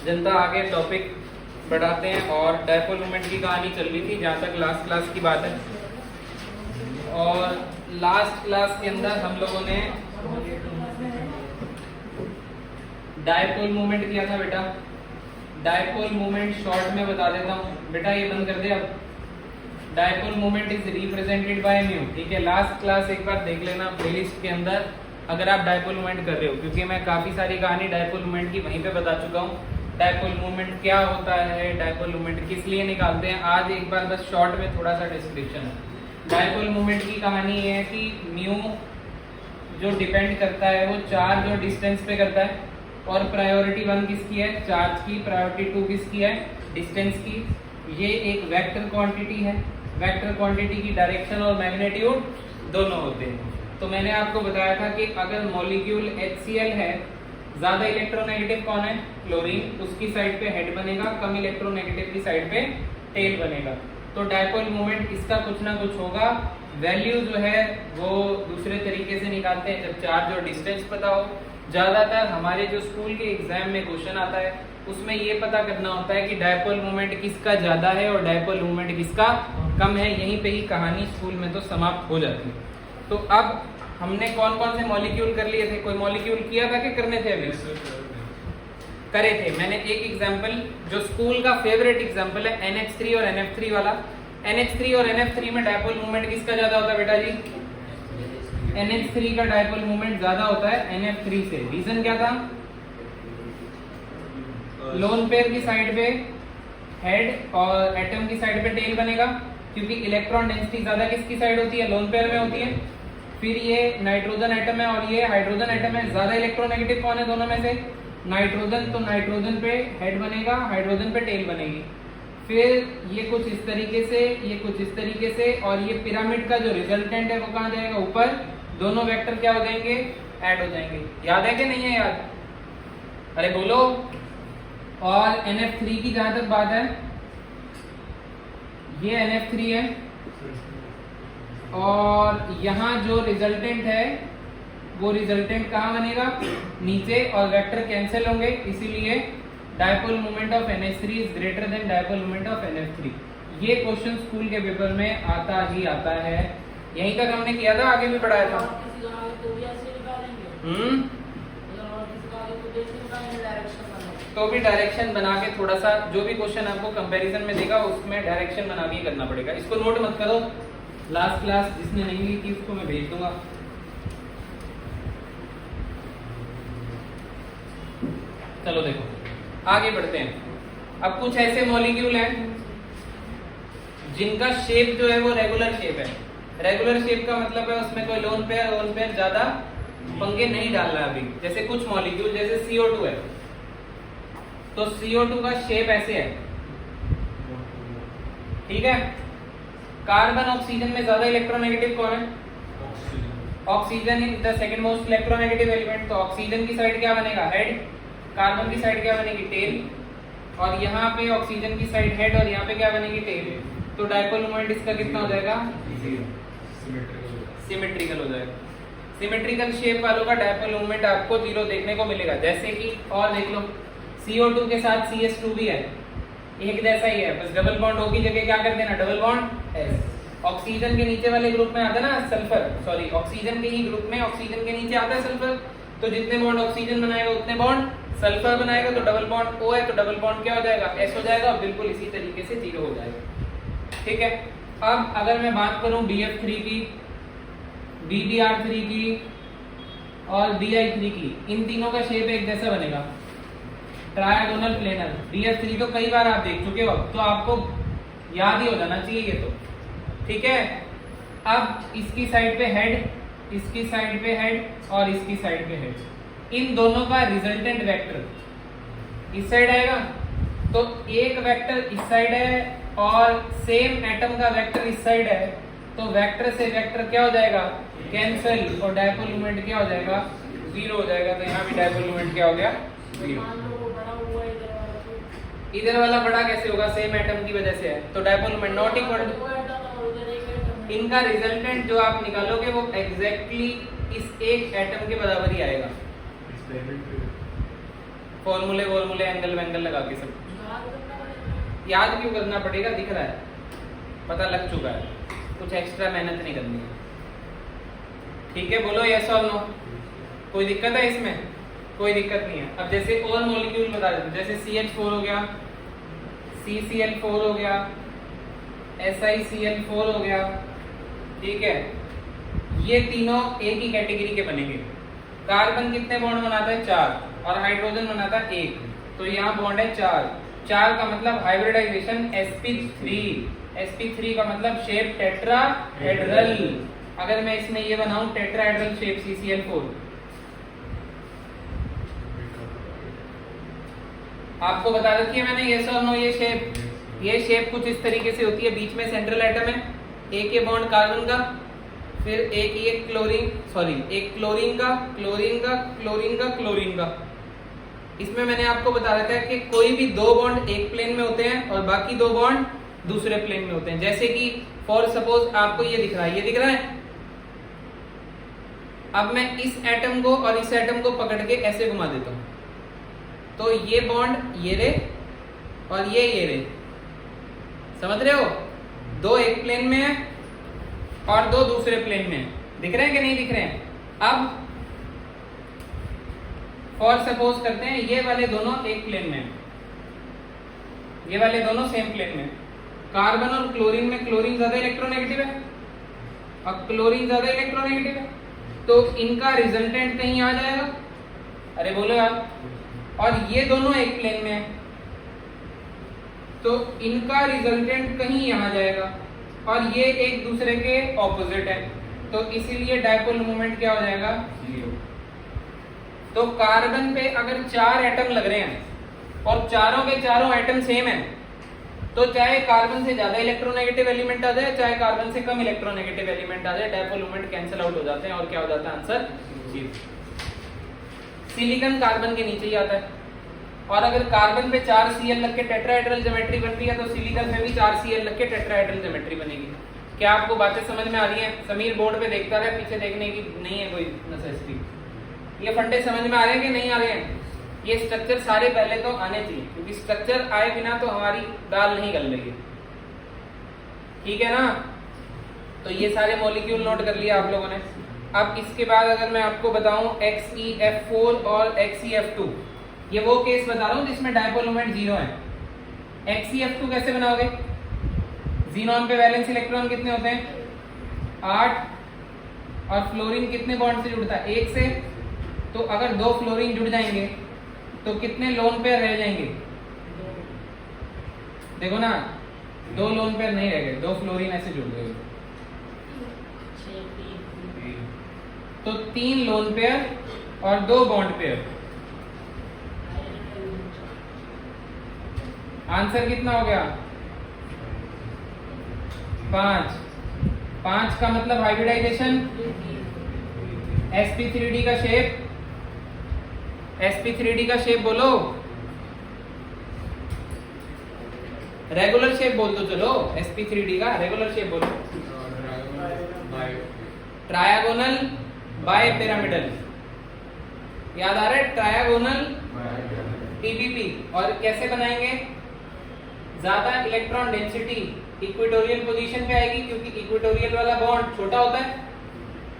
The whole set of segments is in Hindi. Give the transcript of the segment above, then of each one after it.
जनता आगे टॉपिक बढ़ाते हैं और डायपोल मोमेंट की कहानी चल रही थी जहाँ तक लास्ट क्लास की बात है। और लास्ट क्लास के अंदर हम लोगों ने डायपोल मोमेंट किया था बेटा। डायपोल मोमेंट शॉर्ट में बता देता हूँ बेटा, ये बंद कर दे अब। Dipole moment is represented by mu. ठीक है, लास्ट क्लास एक बार देख लेना प्लेलिस्ट के अंदर अगर आप डायपोल मोमेंट कर रहे हो, क्योंकि मैं काफ़ी सारी कहानी डायपोल मोमेंट की वहीं पे बता चुका हूँ। डायपोल मोमेंट क्या होता है, डायपोल मोमेंट किस लिए निकालते हैं, आज एक बार बस शॉर्ट में थोड़ा सा डिस्क्रिप्शन है। डायपोल मोमेंट की कहानी ये है कि म्यू जो डिपेंड करता है वो चार्ज और डिस्टेंस पे करता है। और प्रायोरिटी 1 किसकी है, चार्ज की। प्रायोरिटी 2 किसकी है, डिस्टेंस की। ये एक वेक्टर क्वांटिटी है। वेक्टर क्वांटिटी की डायरेक्शन और मैग्नीट्यूड दोनों होते हैं। तो मैंने आपको बताया था कि अगर मॉलिक्यूल HCl है, ज्यादा इलेक्ट्रोनेगेटिव कौन है, क्लोरीन, उसकी साइड पे हेड बनेगा, कम इलेक्ट्रोनेगेटिव की साइड पे टेल बनेगा। तो डायपोल मोमेंट इसका कुछ ना कुछ होगा। वैल्यू जो है वो दूसरे तरीके से निकालते हैं जब चार्ज और डिस्टेंस पता हो। ज्यादातर हमारे जो स्कूल के एग्जाम में क्वेश्चन आता है उसमें ये पता करना होता है कि डायपोल मोमेंट किसका ज्यादा है और डायपोल मोमेंट किसका कम है। यहीं पे ही कहानी स्कूल में तो समाप्त हो जाती है। तो अब हमने कौन कौन से मॉलिक्यूल कर लिए थे, कोई मॉलिक्यूल किया था कि करने थे अभी? करे थे। मैंने एक एग्जांपल जो स्कूल का फेवरेट एग्जांपल है NH3 और NF3 वाला। NH3 और NF3 में डायपोल मोमेंट किसका ज्यादा होता है बेटा जी? NH3 का डायपोल मोमेंट ज्यादा होता है NF3 से। रीजन क्या था? लोन पेयर की साइड पे हेड और एटम की साइड पे टेल बनेगा, क्योंकि इलेक्ट्रॉन डेंसिटी ज्यादा किसकी साइड होती है, लोन पेयर में होती है। फिर ये नाइट्रोजन एटम है और ये हाइड्रोजन एटम है, ज्यादा इलेक्ट्रोनेगेटिव कौन है दोनों में से, नाइट्रोजन। तो नाइट्रोजन पे हेड बनेगा, हाइड्रोजन पे टेल बनेगी। फिर ये कुछ इस तरीके से, ये कुछ इस तरीके से, और ये पिरामिड का जो रिजल्टेंट है वो कहाँ जाएगा, ऊपर। दोनों वेक्टर क्या हो जाएंगे, ऐड हो जाएंगे। याद है कि नहीं है याद? अरे बोलो। और NF3 की जहां तक बात है, ये NF3 है और यहाँ जो रिजल्टेंट है वो रिजल्टेंट कहाँ बनेगा, नीचे, और वेक्टर कैंसिल होंगे। इसीलिए dipole moment of NH3 is greater than dipole moment of NF3। ये क्वेश्चन स्कूल के पेपर में आता ही आता है। यहीं तक हमने किया था, आगे भी पढ़ाया था। तो भी डायरेक्शन बना के थोड़ा सा जो भी क्वेश्चन आपको कंपैरिजन में देगा उसमें डायरेक्शन बना के करना पड़ेगा। इसको नोट मत करो, लास्ट क्लास जिसने नहीं ली थी उसको मैं भेज दूंगा। चलो देखो आगे बढ़ते हैं। अब कुछ ऐसे मॉलिक्यूल हैं जिनका शेप जो है वो रेगुलर शेप है। रेगुलर शेप का मतलब है उसमें कोई लोन पेयर ज्यादा पंगे नहीं डाल रहा अभी। जैसे कुछ मॉलिक्यूल जैसे CO2 है, तो CO2 का शेप ऐसे है, ठीक है। कार्बन ऑक्सीजन में ज्यादा इलेक्ट्रोनेगेटिव कौन है, oxygen is the second most electronegative element. तो ऑक्सीजन की साइड क्या बनेगा, हेड। कार्बन की साइड क्या बनेगी, टेल। और यहाँ पे ऑक्सीजन की साइड हेड और यहाँ पे क्या बनेगी, टेल। तो डायपोल मोमेंट इसका कितना हो जाएगा, सिमेट्रिकल हो जाएगा। सिमेट्रिकल शेप वालों का डायपोल मोमेंट आपको 0 देखने को मिलेगा। जैसे कि और देख लो, CO2 के साथ CH2 भी है, एक जैसा ही है, बस डबल बॉन्ड O की जगह क्या कर देना, डबल बॉन्ड S। ऑक्सीजन के नीचे वाले ग्रुप में आता है ना सल्फर, सॉरी ऑक्सीजन के ही ग्रुप में ऑक्सीजन के नीचे आता है सल्फर। तो जितने बॉन्ड ऑक्सीजन बनाएगा उतने बॉन्ड सल्फर बनाएगा। तो डबल बॉन्ड O है तो डबल बॉन्ड क्या हो जाएगा, S हो जाएगा। बिल्कुल इसी तरीके से 0 हो जाएगा, ठीक है। अब अगर मैं बात करूं BF3 की, BBr3 की और BI3 की, इन तीनों का शेप एक जैसा बनेगा, ट्रायगोनल प्लेनर। BF3 तो कई बार आप देख चुके हो, तो आपको याद ही हो जाना चाहिए ये तो, ठीक है। अब इसकी साइड पे हेड, इसकी साइड पे हेड और इसकी साइड पे हेड। इन दोनों का रिजल्टेंट वेक्टर इस साइड आएगा। तो एक वेक्टर इस साइड है और सेम एटम का वेक्टर इस साइड है, तो वेक्टर से वेक्टर क्या हो जाएगा, कैंसिल, और डायपोल मोमेंट क्या हो जाएगा, 0 हो जाएगा। तो यहाँ भी डायपोल मोमेंट क्या हो गया, 0। इधर वाला बड़ा कैसे होगा, सेम एटम की वजह से है, तो डायपोल मोमेंट नॉट इक्वल। इनका रिजल्टेंट जो आप निकालोगे वो एग्जैक्टली इस एक एटम के बराबर ही आएगा। फॉर्मूले वॉर्मूले एंगल वेंगल लगा के सब याद क्यों करना पड़ेगा, दिख रहा है, पता लग चुका है, कुछ एक्स्ट्रा मेहनत नहीं करनी है। ठीक है, बोलो यस और नो। कोई दिक्कत है इसमें? कोई दिक्कत नहीं है। अब जैसे और मॉलिक्यूल बता देते हैं, जैसे CH4 हो गया, CCl4 हो गया, SiCl4 हो गया, ठीक है, ये तीनों एक ही कैटेगरी के बनेंगे। कार्बन कितने बॉन्ड बनाता है? 4, और हाइड्रोजन बनाता है 1, तो यहाँ बॉन्ड है 4। 4 का मतलब हाइब्रिडाइजेशन sp3, sp3 का मतलब शेप टेट्राहेड्रल। अगर मैं इसमें ये बनाऊं टेट्राहेड्रल शेप CCl4, आपको बता रखी है मैंने, यस और नो। ये शेप कुछ इस तरीके से होती है, बीच में सेंट्रल एटम है, एक ये बॉन्ड कार्बन का, फिर एक ये क्लोरीन, सॉरी एक क्लोरीन का, क्लोरीन का, क्लोरीन का, क्लोरीन का। इसमें मैंने आपको बता रखा है कि कोई भी 2 बॉन्ड एक प्लेन में होते हैं और बाकी 2 बॉन्ड दूसरे प्लेन में होते हैं। जैसे कि फॉर सपोज आपको ये दिख रहा है, ये दिख रहा है। अब मैं इस एटम को और इस एटम को पकड़ के ऐसे घुमा देता हूं, तो ये बॉन्ड ये रे और ये रे, समझ रहे हो? 2 एक प्लेन में है और 2 दूसरे प्लेन में है। दिख रहे हैं कि नहीं दिख रहे हैं? अब फॉर सपोज करते हैं ये वाले दोनों एक प्लेन में, ये वाले दोनों सेम प्लेन में। कार्बन और क्लोरीन में क्लोरीन ज्यादा इलेक्ट्रोनेगेटिव है और क्लोरीन ज्यादा इलेक्ट्रोनेगेटिव है, तो इनका रिजल्टेंट कहीं आ जाएगा। अरे बोलो यार। और ये दोनों एक प्लेन में है, तो इनका रिजल्टेंट कहीं यहाँ जाएगा, और ये एक दूसरे के ऑपोजिट है, तो इसीलिए डायपोल मोमेंट क्या हो जाएगा? 0। तो कार्बन पे अगर 4 एटम लग रहे हैं और चारों के चारों एटम सेम है, तो चाहे कार्बन से ज्यादा इलेक्ट्रोनेगेटिव एलिमेंट आ जाए, चाहे कार्बन से कम इलेक्ट्रोनेगेटिव एलिमेंट आ जाए, डायपोल मोमेंट कैंसिल आउट हो जाते हैं, और क्या हो जाता है आंसर? 0। सिलिकॉन कार्बन के नीचे ही आता है, और अगर कार्बन पे 4 Cl लग के टेट्राहेड्रल ज्योमेट्री बन रही है, तो सिलिकॉन में भी 4 Cl लग के टेट्राहेड्रल ज्योमेट्री बनेगी। क्या आपको बातें समझ में आ रही हैं? समीर बोर्ड पे देखता रहे, पीछे देखने की नहीं है कोई नेसेसिटी। ये फंडे समझ में आ रहे हैं कि नहीं आ रहे हैं? ये स्ट्रक्चर सारे पहले तो आने चाहिए, क्योंकि स्ट्रक्चर आए बिना तो हमारी दाल नहीं गल रही है। ठीक है ना? तो ये सारे मॉलिक्यूल नोट कर लिया आप लोगों ने। अब इसके बाद अगर मैं आपको बताऊं XeF4 और XeF2, ये वो केस बता रहा हूं जिसमें डायपोल मोमेंट 0 है। XeF2 कैसे बनाओगे? ज़ीनॉन पे वैलेंस इलेक्ट्रॉन कितने होते हैं? 8, और फ्लोरीन कितने बॉन्ड से जुड़ता है? 1 से। तो अगर 2 फ्लोरीन जुड़ जाएंगे तो कितने लोन पेयर रह जाएंगे? देखो ना, 2 लोन पेयर नहीं रह गए, 2 फ्लोरीन ऐसे जुड़ गए, तो 3 लोन पेयर और 2 बॉन्ड पेयर। आंसर कितना हो गया? 5। 5 का मतलब हाइब्रिडाइजेशन, sp3d का शेप, sp3d का शेप बोलो, रेगुलर शेप बोल दो, चलो sp3d का रेगुलर शेप बोलो। ट्रायगोनल बाय पिरामिडल, याद आ रहा है? Trigonal TBP। और कैसे बनाएंगे? ज्यादा इलेक्ट्रॉन डेंसिटी इक्वेटोरियल पोजीशन पे आएगी, क्योंकि इक्वेटोरियल वाला बॉन्ड छोटा होता है,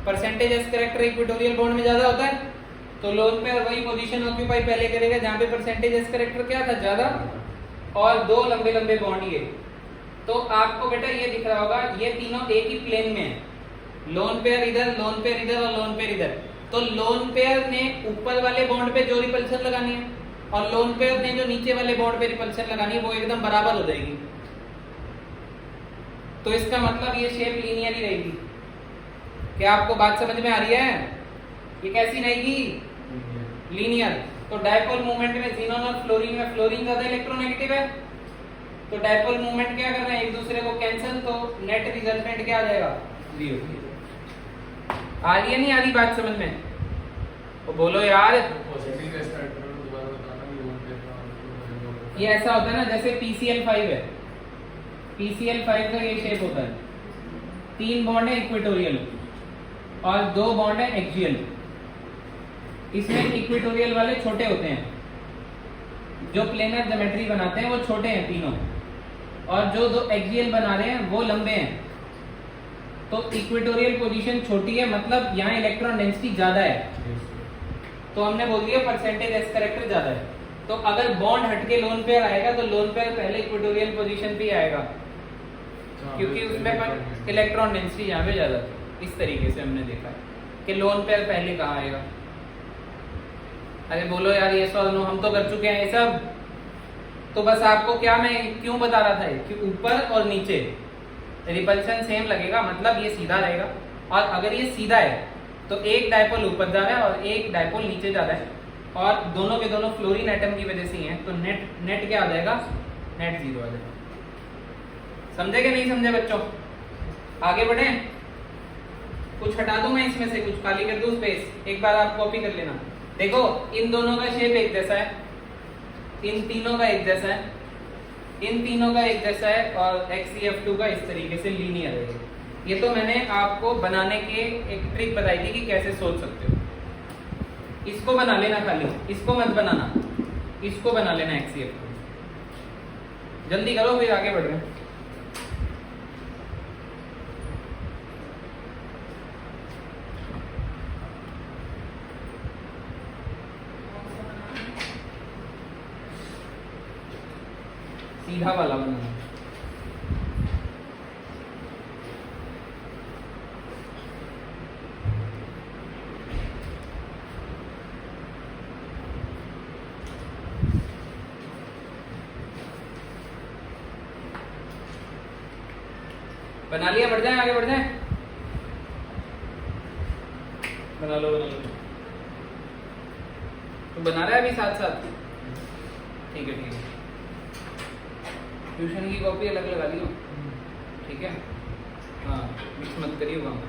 percentage S character equatorial bond में ज्यादा होता है, तो लोन पे वही पोजीशन ऑक्यूपाई पहले करेगा जहां पे परसेंटेज एस कैरेक्टर क्या था? ज्यादा, और 2 लंबे लंबे बॉन्ड ये। तो आपको बेटा ये दिख रहा होगा, ये तीनों एक ही प्लेन में है, लोन पेयर इधर, लोन पेयर इधर और लोन पेयर इधर। तो लोन पेयर ने ऊपर वाले बॉन्ड पे जो रिपल्शन लगानी है, और लोन पेयर ने जो नीचे वाले बॉन्ड पे रिपल्शन लगानी है, वो एकदम बराबर हो जाएगी। तो इसका मतलब ये शेप लीनियर ही रहेगी। क्या आपको बात समझ में आ रही है? ये कैसी रहेगी? लीनियर। तो डायपोल मूवमेंट में ज़ीनॉन और फ्लोरीन में फ्लोरीन ज्यादा इलेक्ट्रोनेगेटिव है, तो डायपोल मूवमेंट क्या कर रहे हैं? एक दूसरे को कैंसिल, तो नेट रिजल्टेंट क्या आ जाएगा? 0। आ रही है नहीं आ रही बात समझ में? तो बोलो यार। ये ऐसा होता है ना, जैसे PCl5 है, PCl5 का ये शेप होता है, 3 बॉन्ड है इक्वेटोरियल और 2 बॉन्ड है एक्सियल। इसमें इक्वेटोरियल वाले छोटे होते हैं जो प्लेनर ज्योमेट्री बनाते हैं वो छोटे हैं तीनों, और जो दो एक्सियल बना रहे हैं वो लंबे हैं। तो इक्वेटोरियल पोजीशन छोटी है, मतलब यहाँ इलेक्ट्रॉन डेंसिटी ज्यादा है, तो हमने बोल दिया परसेंटेज एस करेक्टर ज्यादा है। तो अगर बॉन्ड हटके लोन पेयर आएगा तो लोन पेयर पहले इक्वेटोरियल पोजीशन पे आएगा, क्योंकि उसमें पर इलेक्ट्रॉन डेंसिटी यहाँ पे ज्यादा थी। इस तरीके से हमने देखा है कि लोन पेयर पहले कहाँ आएगा। अरे बोलो यार ये सवाल हम तो कर चुके हैं ये सब, तो बस आपको क्या मैं क्यों बता रहा था कि ऊपर और नीचे रिपल्शन सेम लगेगा, मतलब ये सीधा रहेगा। और अगर ये सीधा है तो एक डायपोल ऊपर जा रहा है और एक डायपोल नीचे जा रहा है, और दोनों के दोनों फ्लोरीन एटम की वजह से ही हैं, तो नेट क्या आ जाएगा, नेट जीरो आ जाएगा। समझे कि नहीं समझे बच्चों? आगे बढ़े, कुछ हटा दूं मैं इसमें से, कुछ खाली कर दूं स्पेस, एक बार आप कॉपी कर लेना। देखो इन दोनों का शेप एक जैसा है, इन तीनों का एक जैसा है, इन तीनों का एक जैसा है, और XeF2 का इस तरीके से लीनियर है। ये तो मैंने आपको बनाने के एक ट्रिक बताई थी कि कैसे सोच सकते हो। इसको बना लेना, खाली इसको मत बनाना, इसको बना लेना XeF2। जल्दी करो फिर आगे बढ़ रहे हैं। सीधा वाला बनाना। बना लिया, बढ़ जाए आगे बढ़ जाए, बना लो बना लो। तो बना रहा है अभी साथ साथ, ठीक है ठीक है। ट्यूशन की कॉपी अलग लगा लियो, ठीक है, हाँ मिक्स मत करिए वहाँ।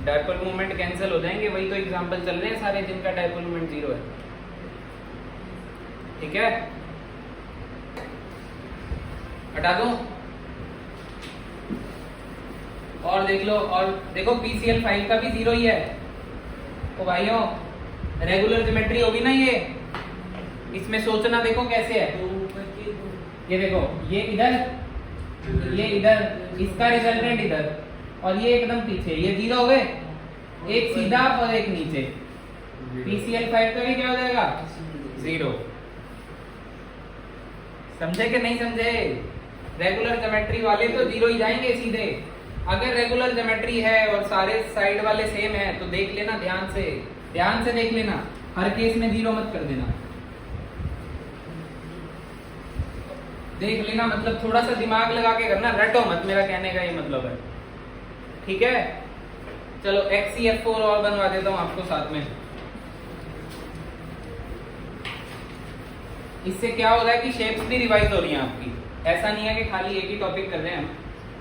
डायपोल मूवमेंट कैंसिल हो जाएंगे, वही तो एग्जांपल चल रहे हैं सारे जिनका डायपोल मूवमेंट जीरो है, ठीक है। हटा दो और देख लो, और देखो PCl5 का भी जीरो ही है। तो भाइयों रेगुलर ज्योमेट्री होगी ना ये, इसमें सोचना देखो कैसे है। ये देखो ये इधर, ये इधर, इसका रिजल्टेंट इधर, और ये एकदम पीछे, ये जीरो हो गए, एक सीधा और एक नीचे। PCl5 का भी क्या हो जाएगा, जीरो। समझे कि नहीं समझे? रेगुलर ज्योमेट्री वाले तो जीरो ही जाएंगे सीधे। अगर रेगुलर ज्योमेट्री है और सारे साइड वाले सेम है तो देख लेना, ध्यान से देख लेना, हर केस में जीरो मत कर देना, देख लेना, मतलब थोड़ा सा दिमाग लगा के करना, रटो मत, मेरा कहने का ये मतलब है, ठीक है। चलो XeF4 और बनवा देता हूं आपको साथ में। इससे क्या हो रहा है कि शेप्स भी रिवाइज हो रही हैं आपकी, ऐसा नहीं है कि खाली एक ही टॉपिक कर रहे हैं हम,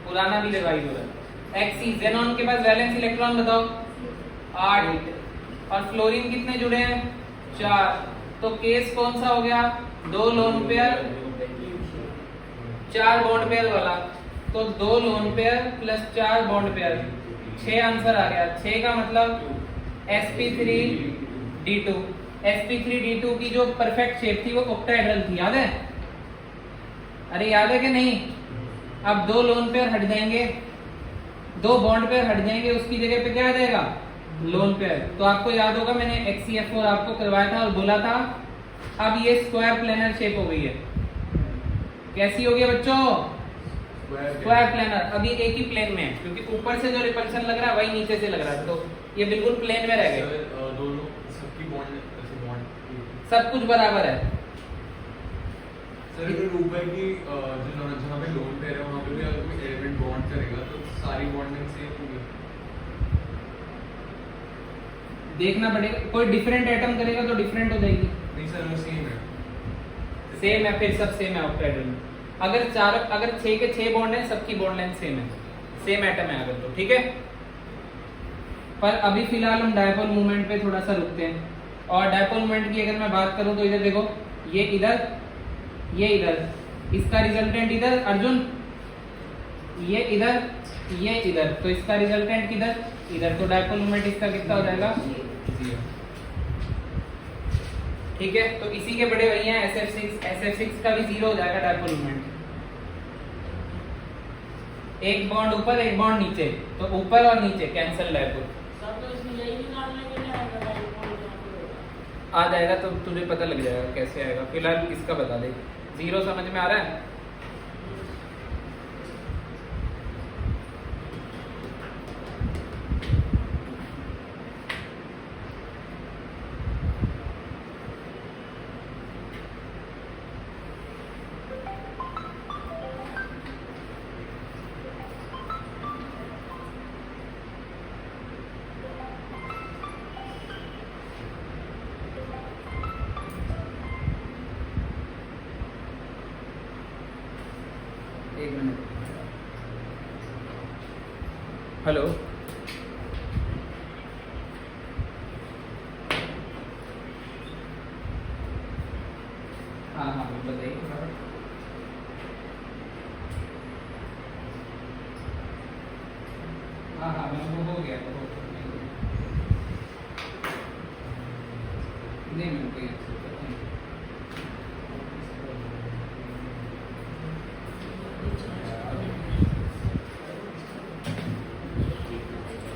पुराना भी रिवाइज हो रहा है। Xe ज़ेनॉन के पास वैलेंस इलेक्ट्रॉन बताओ 8, और फ्लोरीन कितने जुड़े हैं 4, तो केस कौन सा हो गया, 2 लोन पेयर 4 बॉन्ड पेयर वाला, तो 2 lone pair plus 4 bond pair, 6 answer आ गया। 6 का मतलब sp3d2। sp3d2 की जो परफेक्ट शेप थी वो ऑक्टाहेड्रल थी, याद है? अरे याद है कि नहीं? अब 2 लोन पेयर हट जाएंगे, 2 बॉन्ड पेयर हट जाएंगे, उसकी जगह पे क्या आ जाएगा, लोन पेयर। तो आपको याद होगा मैंने XeF4 आपको करवाया था और बोला था अब ये स्क्वायर प्लेनर शेप हो गई है। कैसी हो गई बच्चों? Square planar. अभी एक ही प्लेन में है क्योंकि ऊपर से जो रिपल्शन लग रहा है वही नीचे से लग रहा है, तो ये बिल्कुल प्लेन में रह गए, दोनों सबकी बॉन्ड सब कुछ बराबर है। सर अगर ऊपर की जहाँ पे लोन पेयर है वहाँ पे भी अगर कोई एलिमेंट बॉन्ड करेगा तो सारी बॉन्डिंग सेम होगी, देखना पड़ेगा, कोई डिफरेंट एटम करेगा तो डिफरेंट हो जाएगी। नहीं सर वो सेम है, सेम है, फिर सब सेम है ऑक्टाहेड्रल में। अगर 6 के 6 बॉन्ड है, सबकी बॉन्ड लेंथ सेम है, सेम एटम है अगर, तो ठीक है। पर अभी फिलहाल हम डायपोल मूवमेंट पे थोड़ा सा रुकते हैं। और डायपोल मोमेंट की अगर मैं बात करूं तो इधर देखो, ये इधर, ये इधर, इसका रिजल्टेंट इधर अर्जुन, ये इधर, ये इधर, तो इसका रिजल्टेंट किधर, इधर, तो डायपोल मोमेंट इसका कितना हो जाएगा, 0। ठीक है, तो इसी के बड़े भैया SF6 का भी 0 हो जाएगा डायपोल मोमेंट। एक बॉन्ड ऊपर एक बॉन्ड नीचे, तो ऊपर और नीचे कैंसिल डायपोल आ जाएगा, तो तुझे पता लग जाएगा कैसे आएगा। फिलहाल इसका बता दे, 0 समझ में आ रहा है? एक मिनट, हेलो, हाँ हाँ बताइए। हाँ हाँ वो हो गया, नहीं मैं कोई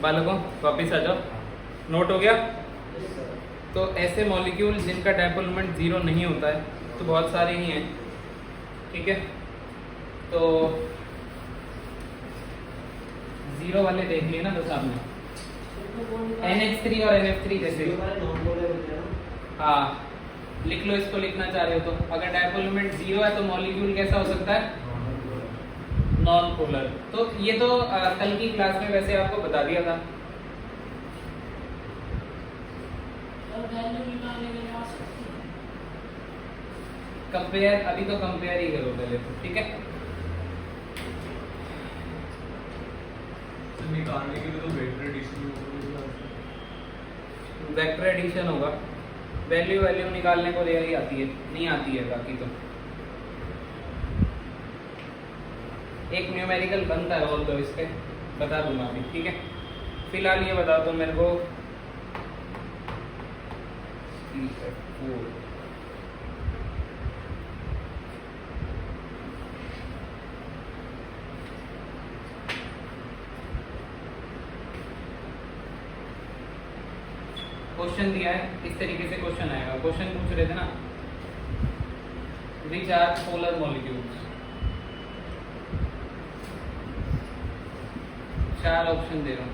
बालकों वापिस आ जाओ, नोट हो गया? तो ऐसे मॉलिक्यूल जिनका डायपोल मोमेंट 0 नहीं होता है तो बहुत सारे ही हैं, ठीक है। तो 0 वाले देख लिए ना, तो सामने NH3 और NF3 जैसे, हाँ लिख लो, इसको लिखना चाह रहे हो तो। अगर डायपोल मोमेंट 0 है तो मॉलिक्यूल कैसा हो सकता है, नॉन पोलर। तो ये तो कल की क्लास में वैसे आपको बता दिया था। कंपेयर, अभी तो कंपेयर ही करो पहले तो, ठीक है। निकालने के लिए तो वेक्टर एडिशन वेक्टर एडिशन होगा, वैल्यू वैल्यू निकालने को यही आती है, नहीं आती है बाकी तो। एक न्यूमेरिकल बनता है और तो इसके बता दूंगा अभी, ठीक है। फिलहाल ये बता दो मेरे को, क्वेश्चन दिया है, इस तरीके से क्वेश्चन आएगा। क्वेश्चन पूछ रहे थे ना, which are polar molecules, 4 option दे रहा हूँ।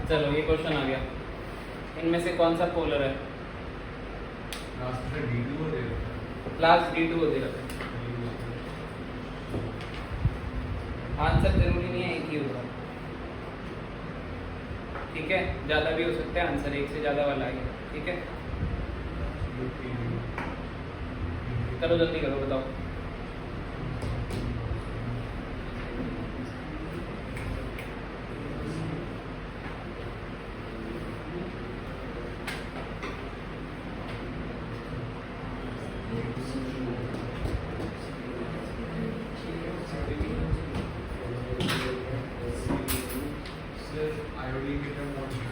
चलो ये क्वेश्चन आ गया, इनमें से कौन सा पोलर है? लास्ट में D2 दे रखा है, लास्ट D2 दे रखा है। आंसर जरूरी नहीं है एक ही होगा, ठीक है, ज्यादा भी हो सकता है आंसर, एक से ज्यादा वाला है, ठीक है। करो जल्दी करो, बताओ। आयोडीन कितने बॉन्ड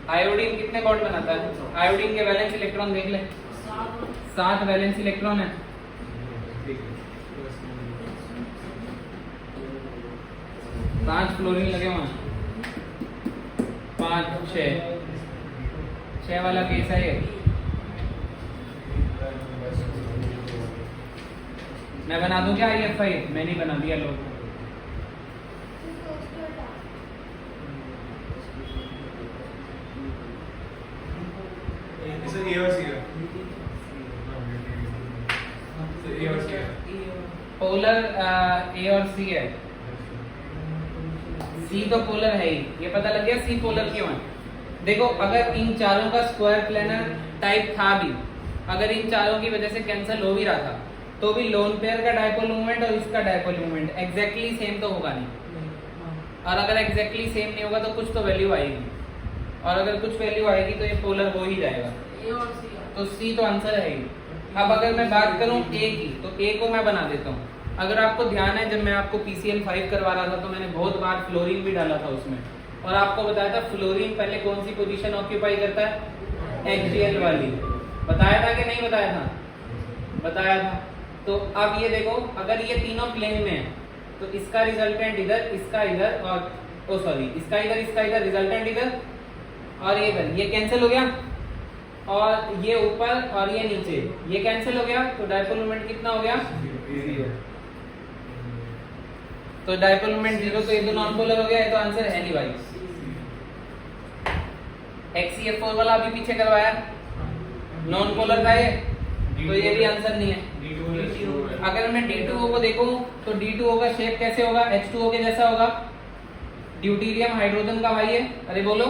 आयोडीन कितने बॉन्ड बनाता है? आयोडीन के वैलेंस इलेक्ट्रॉन देख ले, 7 वैलेंस इलेक्ट्रॉन है। 5 फ्लोरीन लगे हुए हैं, 5 6 वाला केस है ये। मैं बना दूं क्या IFI? मैं नहीं बना दिया, लोग पोलर A और C है, सी तो पोलर है ही, ये पता लग गया सी पोलर क्यों है। देखो अगर इन चारों का स्क्वायर प्लेनर टाइप था भी, अगर इन चारों की वजह से कैंसिल हो भी रहा था, तो भी लोन पेयर का डायपोल मोमेंट और इसका डायपोल मोमेंट एग्जैक्टली सेम तो होगा नहीं। और अगर एग्जैक्टली सेम नहीं होगा तो कुछ तो वैल्यू आएगी, और अगर कुछ वैल्यू आएगी तो ये पोलर हो ही जाएगा। तो सी तो आंसर है ही। अब अगर मैं बात करूं ए की, तो ए को मैं बना देता हूं। अगर आपको ध्यान है, जब मैं आपको PCl 5 करवा रहा था तो मैंने बहुत बार फ्लोरीन भी डाला था उसमें, और आपको बताया था फ्लोरीन पहले कौन सी पोजीशन ऑक्यूपाई करता है, एक्सियल वाली। बताया था कि नहीं बताया था? बताया था। तो अब ये देखो, अगर ये तीनों प्लेन में है तो इसका रिजल्टेंट इधर, इसका इधर, और सॉरी इसका इधर, रिजल्टेंट इधर और ये इधर, ये कैंसिल हो गया, और ये ऊपर और ये नीचे, ये कैंसिल हो गया। तो डायपोल मोमेंट कितना हो गया? 0। तो डायपोल मोमेंट 0, तो ये तो नॉन पोलर हो गया, ये तो आंसर है नहीं भाई। XCF4 वाला अभी पीछे करवाया, नॉन पोलर था ये, तो ये भी आंसर नहीं है। अगर मैं D2O को देखूं तो D2O का शेप कैसे होगा? H2O के जैसा होगा। ड्यूटीरियम हाइड्रोजन का भाई है, अरे बोलो।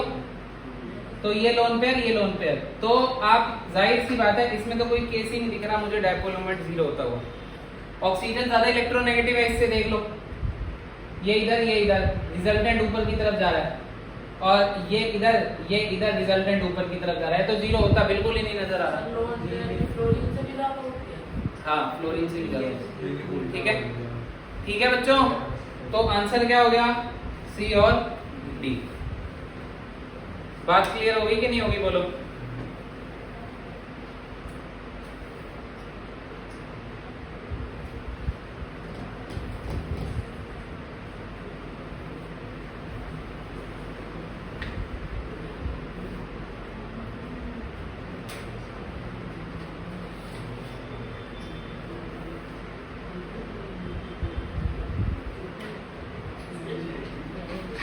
तो ये लोन पेयर, ये लोन पेयर, तो आप जाहिर सी बात है इसमें तो कोई केस ही नहीं दिख रहा मुझे डायपोल मोमेंट 0 होता हुआ। ऑक्सीजन ज्यादा इलेक्ट्रोनेगेटिव है, इससे देख लो, ये इधर रिजल्टेंट ऊपर की तरफ जा रहा है, और ये इधर रिजल्टेंट ऊपर की तरफ जा रहा है, तो 0 होता बिल्कुल ही नहीं नजर आ रहा। हाँ, फ्लोरीन से भी ज्यादा। ठीक है बच्चों, तो आंसर क्या हो गया? सी और डी। बात क्लियर होगी कि नहीं होगी, बोलो।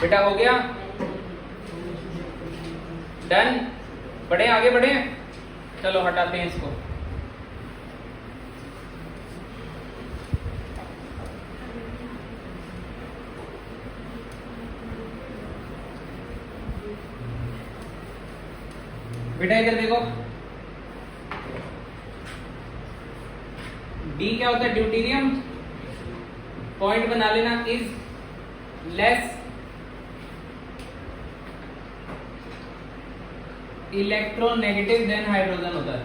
बेटा हो गया? डन? बढ़े आगे बढ़े, चलो हटाते हैं इसको। बेटा इधर देखो, डी क्या होता है? ड्यूटीरियम। पॉइंट बना लेना, is less electronegative than hydrogen होता है।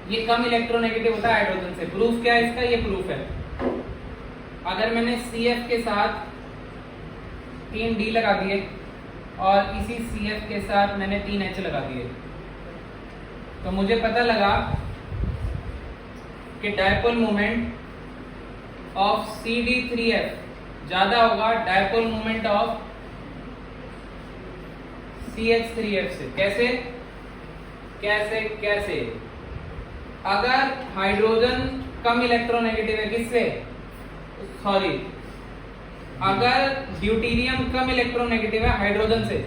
ये कम इलेक्ट्रोनेगेटिव होता है हाइड्रोजन से। प्रूफ क्या है इसका? ये प्रूफ है। अगर मैंने CF के साथ 3 D लगा दिए और इसी CF के साथ मैंने 3 H लगा दिए, तो मुझे पता लगा कि डायपोल मोमेंट ऑफ CD3F ज्यादा होगा डायपोल मोमेंट ऑफ CH3F से। कैसे कैसे कैसे? अगर हाइड्रोजन कम इलेक्ट्रोनेगेटिव है, किससे? सॉरी, अगर ड्यूटीरियम कम इलेक्ट्रोनेगेटिव है हाइड्रोजन से,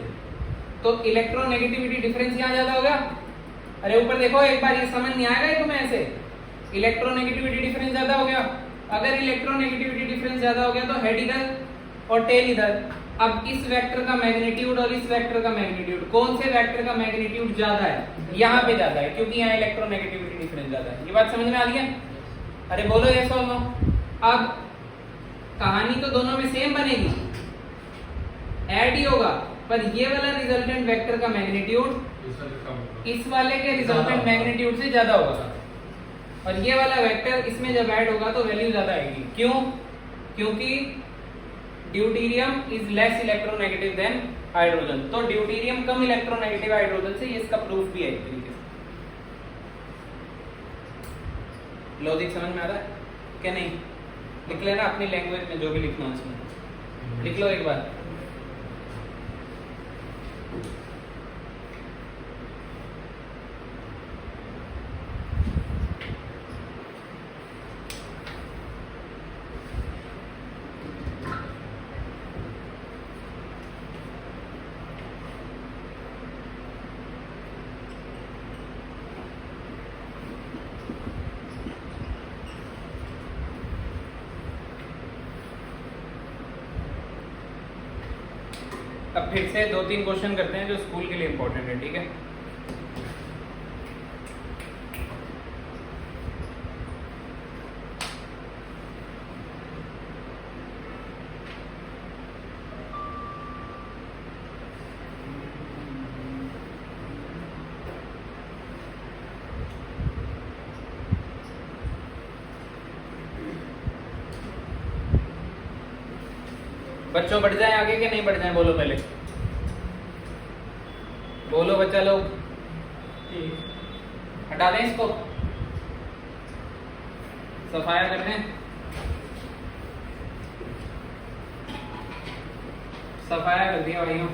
तो इलेक्ट्रोनेगेटिविटी डिफरेंस यहां ज्यादा होगा। अरे ऊपर देखो एक बार, ये समझ नहीं आएगा तुम्हें ऐसे? इलेक्ट्रोनेगेटिविटी डिफरेंस ज्यादा हो गया। अगर इलेक्ट्रोनेगेटिविटी डिफरेंस ज्यादा हो गया तो हेड इधर और टेल इधर। अब इस वेक्टर का मैग्नीट्यूड और इस वेक्टर का मैग्नीट्यूड, कौन से वेक्टर का मैग्नीट्यूड ज्यादा है? यहाँ पे ज्यादा है, क्योंकि यहाँ इलेक्ट्रोनेगेटिविटी डिफरेंस ज्यादा है। ये बात समझ में आ रही है? अरे बोलो यस और नो। अब कहानी तो दोनों में सेम बनेगी, ऐड ही होगा, पर ये वाला रिजल्टेंट वेक्टर का मैग्नीट्यूड इस वाले के रिजल्टेंट मैग्नीट्यूड से ज्यादा होगा, और ये वाला वेक्टर इसमें जब ऐड होगा तो वैल्यू ज्यादा आएगी। क्यों? क्योंकि deuterium is less electronegative than hydrogen. तो ड्यूटीरियम कम इलेक्ट्रोनेगेटिव हाइड्रोजन से, ये इसका प्रूफ भी है एक तरीके से। लॉजिक समझ में आ रहा है क्या? नहीं? लिख लेना अपनी लैंग्वेज में जो भी लिखना है उसमें लिख लो एक बार। अब फिर से 2-3 क्वेश्चन करते हैं जो स्कूल के लिए इंपॉर्टेंट है, ठीक है। बच्चों बढ़ जाए आगे के नहीं बढ़ जाए, बोलो पहले, बोलो बच्चा लोग। हटा दें इसको, सफाया कर दें, सफाया कर दिया भाइयों।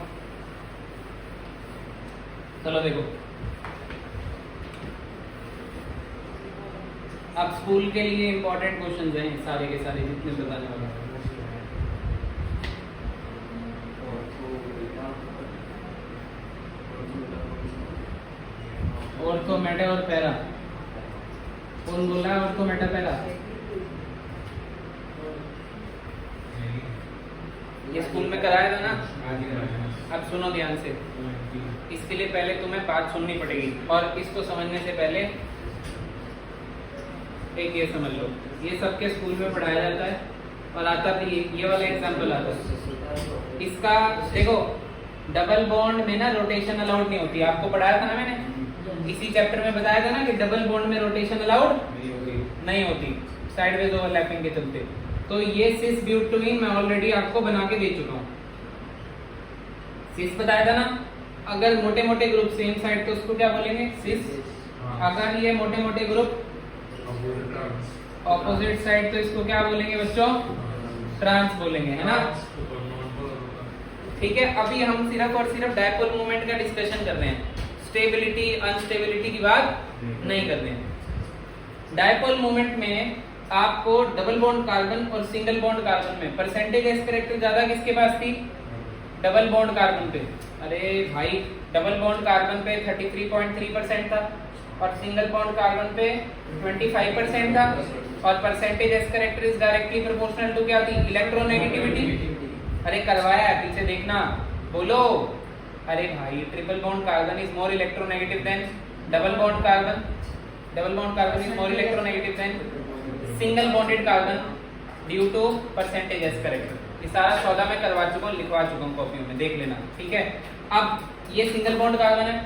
चलो देखो, अब स्कूल के लिए इंपॉर्टेंट क्वेश्चंस हैं सारे के सारे जितने बताने वाला है। ऑर्थो मेटा और पैरा, कौन बोल रहा है ऑर्थो मेटा पैरा? ये स्कूल में कराया था ना। अब सुनो ध्यान से, इसके लिए पहले तुम्हें बात सुननी पड़ेगी और इसको समझने से पहले एक ये समझ लो, ये सबके स्कूल में पढ़ाया जाता है और आता भी ये वाला एग्जाम्पल आता है इसका। देखो डबल बॉन्ड में ना रोटेशन अलाउड नहीं होती, आपको पढ़ाया था ना मैंने, इसी चैप्टर में बताया था ना कि डबल बॉन्ड में रोटेशन अलाउड नहीं होती साइडवेज ओवरलैपिंग के चलते। तो ये सिस ब्यूटेन मैं ऑलरेडी आपको बना के दे चुका हूँ। सिस बताया था ना, अगर मोटे मोटे ग्रुप सेम साइड तो उसको क्या बोलेंगे? सिस। अगर ये मोटे मोटे ग्रुप ऑपोजिट साइड तो इसको क्या बोलेंगे बच्चों? ट्रांस बोलेंगे, है ना। ठीक है, अभी हम सिर्फ और सिर्फ डायपोल मोमेंट का डिस्कशन कर रहे हैं, स्टेबिलिटी अनस्टेबिलिटी की बात नहीं कर रहे हैं। डायपोल मोमेंट में आपको डबल बॉन्ड कार्बन और सिंगल बॉन्ड कार्बन में परसेंटेज एस कैरेक्टर ज्यादा किसके पास थी? डबल बॉन्ड कार्बन पे। अरे भाई डबल बॉन्ड कार्बन पे 33.3% था और सिंगल बॉन्ड कार्बन पे 25% था और percentage S character is directly proportional to क्या थी? इलेक्ट्रोनेगेटिविटी। अरे करवाया है, पीछे देखना, बोलो। अरे भाई triple bond carbon is more electronegative than double bond carbon, double bond carbon is more electronegative than single bonded carbon due to percentage S character. ये सारा सौदा मैं करवा चुका हूँ, लिखवा चुका हूँ कॉपियों में, देख लेना, ठीक है। अब ये सिंगल बॉन्ड कार्बन है,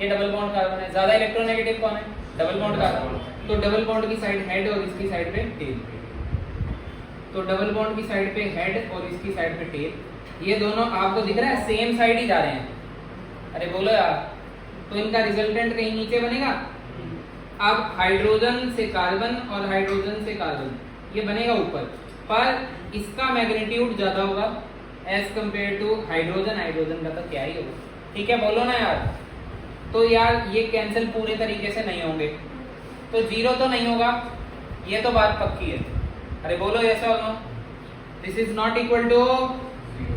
ये डबल बॉन्ड कार्बन है, ज्यादा इलेक्ट्रोनेगेटिव कौन है? Double bond carbon. तो डबल बॉन्ड की साइड हेड और इसकी साइड पे टेल, तो डबल बॉन्ड की साइड पे हेड और इसकी साइड पे टेल, ये दोनों आपको दिख रहा है सेम साइड ही जा रहे हैं। अरे बोलो यार, तो इनका रिजल्टेंट कहीं नीचे बनेगा। अब हाइड्रोजन से कार्बन और हाइड्रोजन से कार्बन ये बनेगा ऊपर, पर इसका मैग्नीट्यूड ज्यादा होगा as compare to hydrogen. Hydrogen का तो क्या ही होगा, ठीक है, बोलो ना यार। तो यार ये कैंसिल पूरे तरीके से नहीं होंगे, तो जीरो तो नहीं होगा, ये तो बात पक्की है। अरे बोलो यस और no, this is not equal to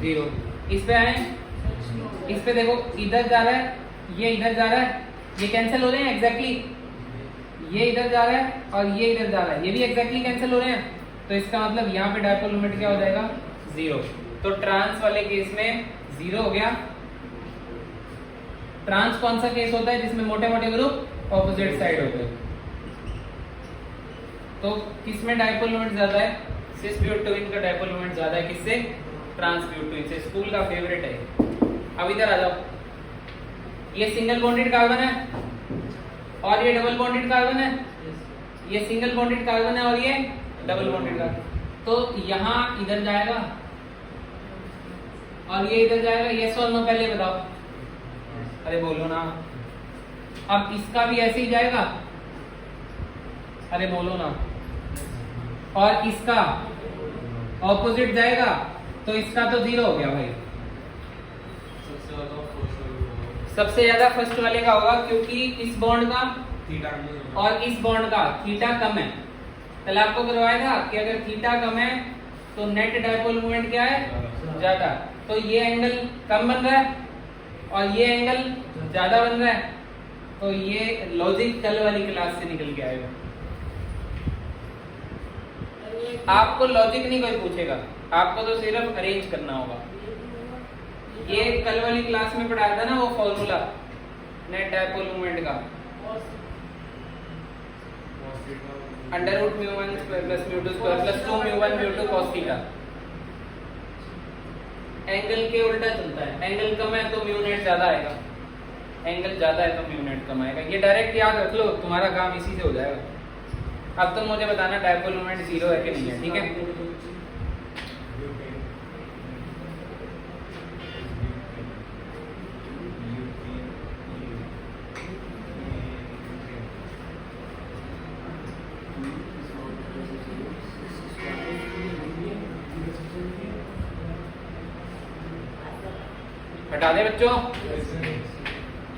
zero. इस पे आए, इस पे देखो, इधर जा रहा है, ये इधर जा रहा है, ये कैंसिल हो रहे हैं एग्जैक्टली। ये इधर जा रहा है और ये इधर जा रहा है, ये भी एग्जैक्टली कैंसिल हो रहे हैं। तो इसका मतलब यहाँ पे डायपोल मोमेंट क्या हो जाएगा? जीरो। तो ट्रांस वाले केस में जीरो हो गया। ट्रांस कौन सा केस होता है? जिसमें मोटे मोटे ग्रुप ऑपोजिट साइड होते हैं। तो किसमें डायपोल मोमेंट ज्यादा है? सिस ब्यूटेन का डायपोल मोमेंट ज्यादा है, किससे? ट्रांस ब्यूटेन से। स्कूल का फेवरेट है। अब इधर आ जाओ, ये सिंगल बॉन्डेड कार्बन है और ये डबल बॉन्डेड कार्बन है, ये सिंगल बॉन्डेड कार्बन है और ये डबल बॉन्डेड कार्बन। तो यहाँ इधर जाएगा और ये इधर जाएगा, यस और नो पहले बताओ। अरे बोलो ना। अब इसका भी ऐसे ही जाएगा, अरे बोलो ना। और इसका ऑपोजिट जाएगा, तो इसका तो जीरो हो गया भाई। सबसे ज्यादा फर्स्ट वाले का होगा, क्योंकि इस बॉन्ड का और इस बॉन्ड का थीटा कम है। कल आपको करवाया था कि अगर थीटा कम है तो नेट डायपोल मोमेंट क्या है? ज्यादा। तो ये एंगल कम बन रहा है और ये एंगल ज्यादा बन रहा है, तो ये लॉजिक कल वाली क्लास से निकल के आएगा। आपको लॉजिक नहीं कोई पूछेगा, आपको तो सिर्फ अरेंज करना होगा। ये कल वाली क्लास में पढ़ाया था ना वो फॉर्मूला नेट डायपोल मोमेंट का, under root mu one square plus mu two square plus 2 mu one mu two cos theta. Angle के उल्टा चलता है, एंगल कम है तो म्यू नेट ज्यादा आएगा, एंगल ज्यादा है तो म्यू नेट कम आएगा। ये डायरेक्ट याद रख लो, तुम्हारा काम इसी से हो जाएगा। अब तुम मुझे बताना डायपोल मोमेंट जीरो है कि नहीं है, ठीक है। हटा दे बच्चों,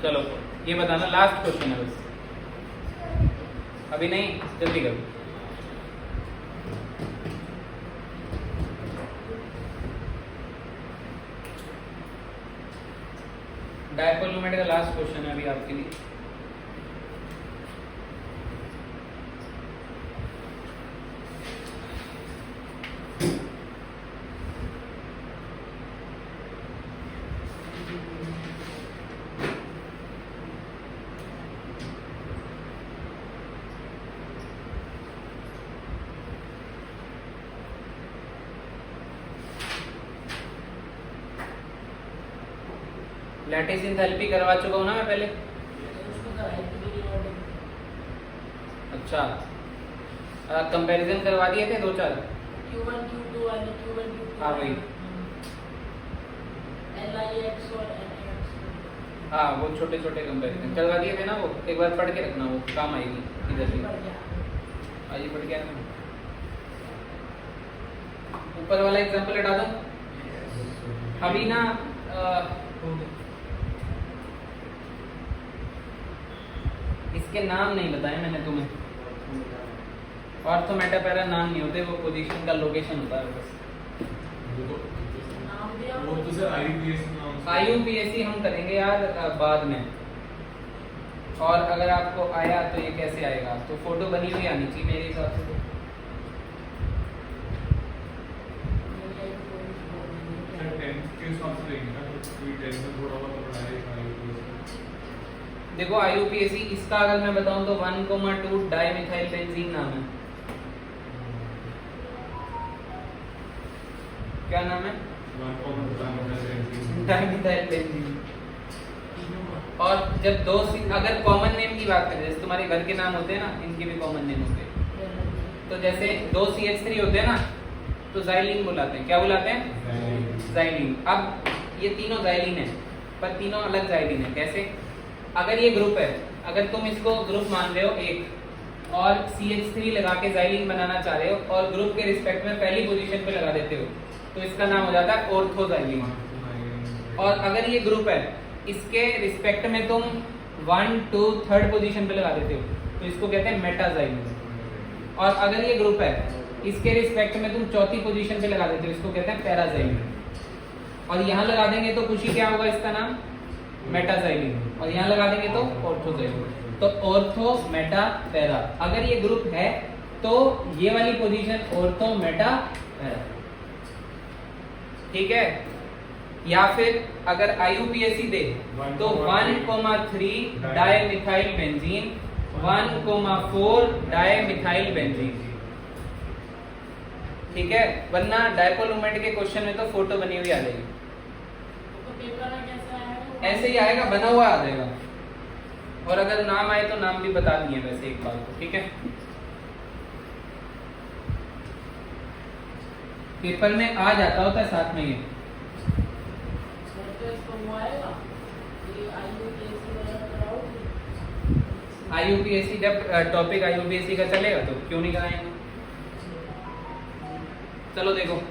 चलो ये बताना लास्ट क्वेश्चन है बस, अभी नहीं, जल्दी करो। डायपोल मोमेंट का लास्ट क्वेश्चन है अभी आपके लिए। लैटिस एंथैल्पी करवा चुका हूँ ना मैं पहले। अच्छा, कंपैरिजन करवा दिए थे 2-4। Q1 Q2 वाले Q1 Q2 हाँ वही, LIX और NX हाँ वो छोटे छोटे कंपैरिजन करवा दिए थे ना, वो एक बार पढ़ के रखना, वो काम आएगी इधर से। आइए पढ़ के आना। ऊपर वाला एग्जांपल हटा दो अभी ना। इसके नाम नहीं बताए मैंने तुम्हें, ऑर्थोमेटा पैरा नाम नहीं होते, वो पोजीशन का लोकेशन होता है बस। नाम दिया वो तो सर IUPAC हम करेंगे यार बाद में, और अगर आपको आया तो ये कैसे आएगा, तो फोटो बनी हुई आनी चाहिए मेरे हिसाब से। देखो IUPAC इसका अगर मैं बताऊं तो 1,2 डाइमिथाइल बेंजीन नाम है। क्या नाम है? Dimethyl benzene. और जब दो अगर कॉमन नेम की बात करें, जैसे तुम्हारे घर के नाम होते हैं ना, इनके भी कॉमन नेम होते हैं, तो जैसे 2 CH3 होते हैं ना, तो जाइलिन बुलाते हैं। क्या बुलाते हैं? जाइलिन। अब ये तीनों जाइलिन है, पर तीनों अलग जाइलिन है। कैसे? अगर ये ग्रुप है, अगर तुम इसको ग्रुप मान रहे हो एक, और CH3 लगा के जाइलिन बनाना चाह रहे हो, और ग्रुप के रिस्पेक्ट में पहली पोजीशन पे लगा देते हो, तो इसका नाम हो जाता है ऑर्थोजाइलिन। और अगर ये ग्रुप है, इसके रिस्पेक्ट में तुम 1, 2, 3rd पोजीशन पे लगा देते हो, तो इसको कहते हैं मेटाजाइलिन। और अगर ये ग्रुप है, इसके रिस्पेक्ट में तुम 4थी पोजीशन पे लगा देते हो, इसको कहते हैं पैराजाइलिन। और यहाँ लगा देंगे तो कुछ ही क्या होगा इसका नाम? मेटाजाइलिन। और यहाँ लगा देंगे तो ऑर्थोजाइलिन। तो ऑर्थो, मेटा, पैरा। अगर ये ग्रुप है तो ये वाली पोजीशन ऑर्थो, मेटा, पैरा, ठीक है। या फिर अगर IUPAC दे तो 1,3 डाइमिथाइल बेंजीन, 1,4 डाइमिथाइल बेंजीन, ठीक है। वरना डायपोल मोमेंट के क्वेश्चन में तो फोटो बनी हुई आ जाएगी। पेपर में कैसा आएगा? ऐसे ही आएगा, बना हुआ आ जाएगा। और अगर नाम आए तो नाम भी बता दिए वैसे एक बार को, ठीक है। पेपर में आ जाता होता है साथ में ये। तो इसको वो आएगा ये IUPAC वगैरह कराओगे? IUPAC जब टॉपिक IUPAC का चलेगा तो क्यों नहीं कराएंगे। चलो देखो,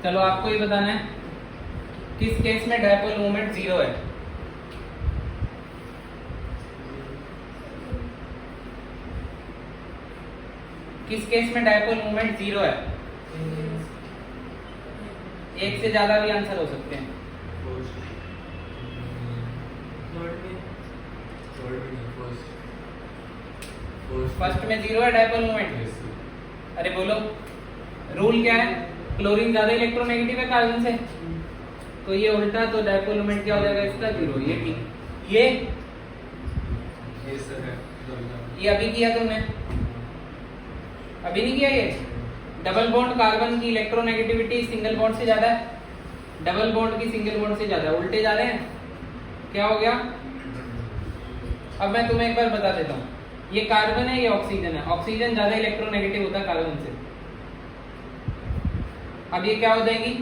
चलो आपको ये बताना है किस केस में डायपोल मोमेंट 0 है। किस केस में डायपोल मोमेंट 0 है? एक से ज्यादा भी आंसर हो सकते हैं। फर्स्ट में 0 है डायपोल मोमेंट। अरे बोलो, रूल क्या है? क्लोरीन ज्यादा इलेक्ट्रोनेगेटिव है कार्बन से, तो ये उल्टा, तो डायपोल मोमेंट क्या हो जाएगा इसका? 0। ये ठीक। ये अभी किया तुमने? अभी नहीं किया ये? डबल बॉन्ड कार्बन की इलेक्ट्रोनेगेटिविटी सिंगल बॉन्ड से ज्यादा है, डबल बॉन्ड की सिंगल बॉन्ड से ज्यादा है, उल्टे जा रहे हैं। क्या हो गया? अब मैं तुम्हें एक बार बता देता हूँ, ये कार्बन है, ये ऑक्सीजन है। ऑक्सीजन ज्यादा इलेक्ट्रोनेगेटिव होता है कार्बन से। अब ये क्या हो जाएगी?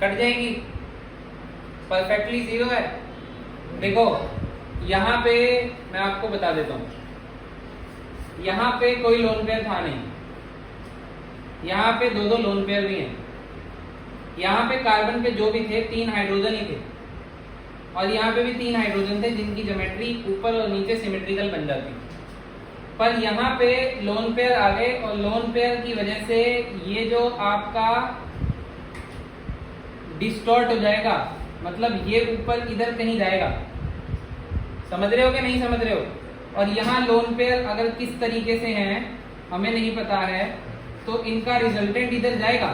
कट जाएगी। परफेक्टली 0 है। देखो यहाँ पे मैं आपको बता देता हूँ, यहाँ पे कोई लोन पेयर था नहीं, यहाँ पे 2 लोन पेयर भी हैं। यहाँ पे कार्बन पे जो भी थे 3 हाइड्रोजन ही थे, और यहाँ पे भी 3 हाइड्रोजन थे जिनकी ज्योमेट्री ऊपर और नीचे सिमेट्रिकल बन जाती। पर यहाँ पे लोन पेयर आ गए, और लोन पेयर की वजह से ये जो आपका डिस्टॉर्ट हो जाएगा, मतलब ये ऊपर इधर कहीं जाएगा। समझ रहे हो कि नहीं समझ रहे हो? और यहाँ लोन पेयर अगर किस तरीके से हैं हमें नहीं पता है, तो इनका रिजल्टेंट इधर जाएगा,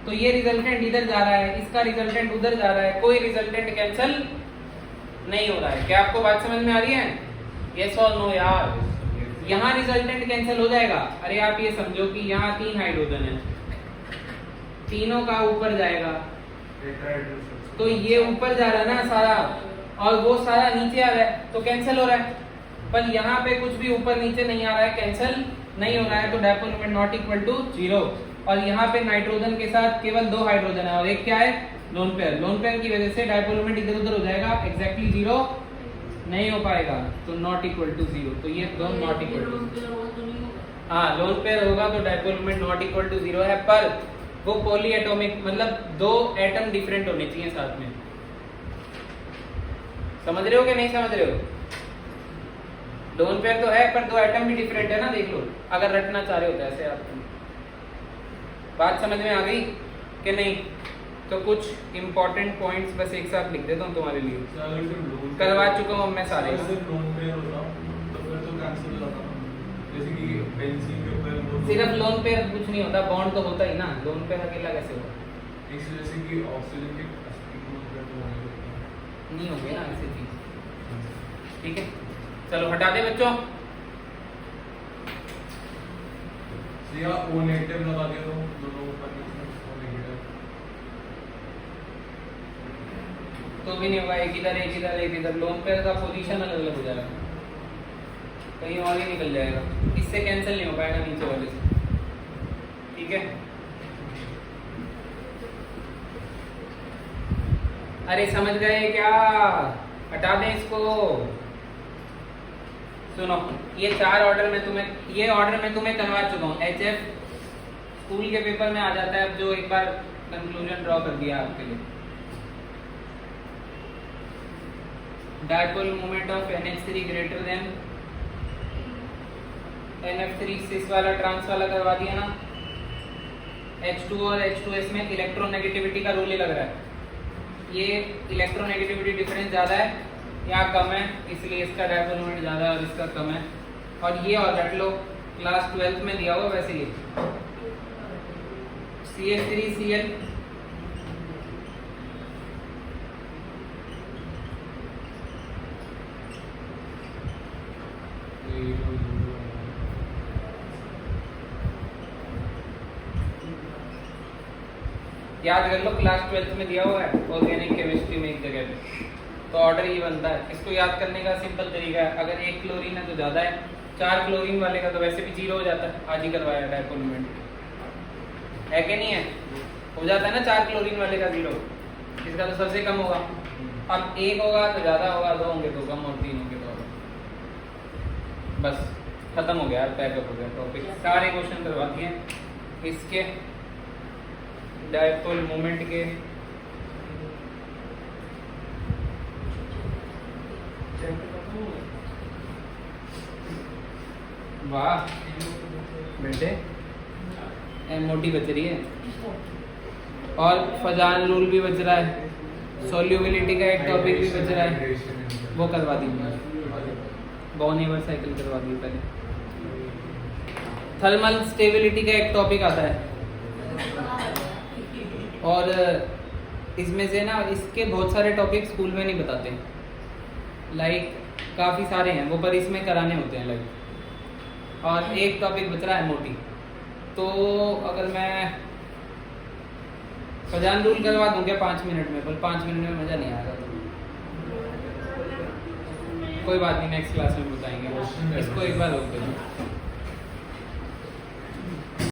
तो ये रिजल्टेंट इधर जा रहा है, इसका रिजल्टेंट उधर जा रहा है, कोई रिजल्टेंट कैंसिल नहीं हो रहा है। क्या आपको बात समझ में आ रही है? यस और नो यार? यहाँ रिजल्टेंट कैंसिल हो जाएगा। अरे आप ये समझो कि यहाँ 3 हाइड्रोजन है, तीनों का ऊपर जाएगा, तो ये ऊपर जा रहा है ना सारा, और वो सारा नीचे आ रहा है, तो कैंसिल हो रहा है। पर यहाँ पे कुछ भी ऊपर नीचे नहीं आ रहा है, कैंसिल नहीं हो रहा है, तो dipole moment not equal to 0। और यहाँ पे नाइट्रोजन के साथ केवल 2 हाइड्रोजन है, और एक क्या है? Lone pair. लोन पेयर की वजह से डायपोल मोमेंट इधर उधर हो जाएगा, एग्जैक्टली 0 नहीं हो पाएगा, तो नॉट इक्वल टू 0। तो ये दोनों नॉट इक्वल टू, हाँ लोन पेयर होगा तो dipole moment not equal to 0 है, पर वो पॉली एटॉमिक, मतलब 2 एटम डिफरेंट होने चाहिए साथ में। समझ रहे हो कि नहीं समझ रहे हो? लोन पेयर तो है, पर 2 एटम भी डिफरेंट है ना, देख लो अगर रटना चाह रहे हो तो ऐसे। आप बात समझ में आ गई कि नहीं? तो कुछ इंपॉर्टेंट पॉइंट्स बस एक साथ लिख देता हूँ तुम्हारे लिए, करवा चुका हूँ मैं सारे। सिर्फ लोन पेयर कुछ नहीं होता, बॉन्ड तो होता ही ना, लोन पेयर अकेला कैसे होगा? नहीं होंगे ना ऐसी चीज। ठीक है, चलो हटा दे बच्चों। O नेगेटिव लगा दिया तो दोनों ऊपर तो भी नहीं होगा, एक इधर एक इधर एक इधर, लोन पेयर का पोजीशन अलग अलग हो जाएगा, कहीं और ही निकल जाएगा, इससे कैंसिल नहीं हो पाएगा नीचे वाले से। ठीक है, अरे समझ गए क्या? हटा दें इसको। सुनो, ये 4 ऑर्डर में तुम्हें, ये ऑर्डर में तुम्हें करवा चुका हूँ। HF स्कूल के पेपर में आ जाता है, अब जो एक बार कंक्लूजन ड्रॉ कर दिया आपके लिए। Dipole moment of NH3 greater than NF3, सिस वाला ट्रांस वाला करवा दिया ना। H2 और H2S में इलेक्ट्रोनेगेटिविटी का रूल ही लग रहा है। ये इलेक्ट्रोनेगेटिविटी डिफरेंस ज़्यादा है, यहाँ कम है, इसलिए इसका डायपोल मोमेंट ज़्यादा है और इसका कम है। और ये और रट लो, क्लास 12th में दिया हुआ वैसे ही CH3Cl याद कर लो, क्लास 12th में दिया हुआ है ऑर्गेनिक केमिस्ट्री में एक जगह पे, तो ऑर्डर ये बनता है। इसको याद करने का सिंपल तरीका है, अगर 1 क्लोरीन है तो ज़्यादा है, 4 क्लोरीन वाले का तो वैसे भी 0 हो जाता है, आज ही करवाया डायपोल मोमेंट है कि नहीं है? हो जाता है ना 4 क्लोरीन वाले का 0, इसका तो सबसे कम होगा। अब 1 होगा तो ज़्यादा होगा, 2 होंगे तो कम, और 3 होंगे तो बस खत्म हो गया, पैकअप हो गया टॉपिक। सारे क्वेश्चन करवा दिए इसके डायपोल मोमेंट के। वाह बेटे, मोटी बच रही है। और फजान रूल भी बच रहा है, सोल्यूबिलिटी का एक टॉपिक भी बच रहा है, वो करवा दीजिए। बॉन एवर साइकिल करवा दी पहले। थर्मल स्टेबिलिटी का एक टॉपिक आता है, और इसमें से ना इसके बहुत सारे टॉपिक स्कूल में नहीं बताते, लाइक काफ़ी सारे हैं वो, पर इसमें कराने होते हैं लाइक। और एक टॉपिक बच रहा है मोटी, तो अगर मैं फजान रूल करवा दूँ क्या 5 मिनट में, पर 5 मिनट में मज़ा नहीं आएगा, तो कोई बात नहीं, नेक्स्ट क्लास में बताएंगे, इसको एक बार रोक देना।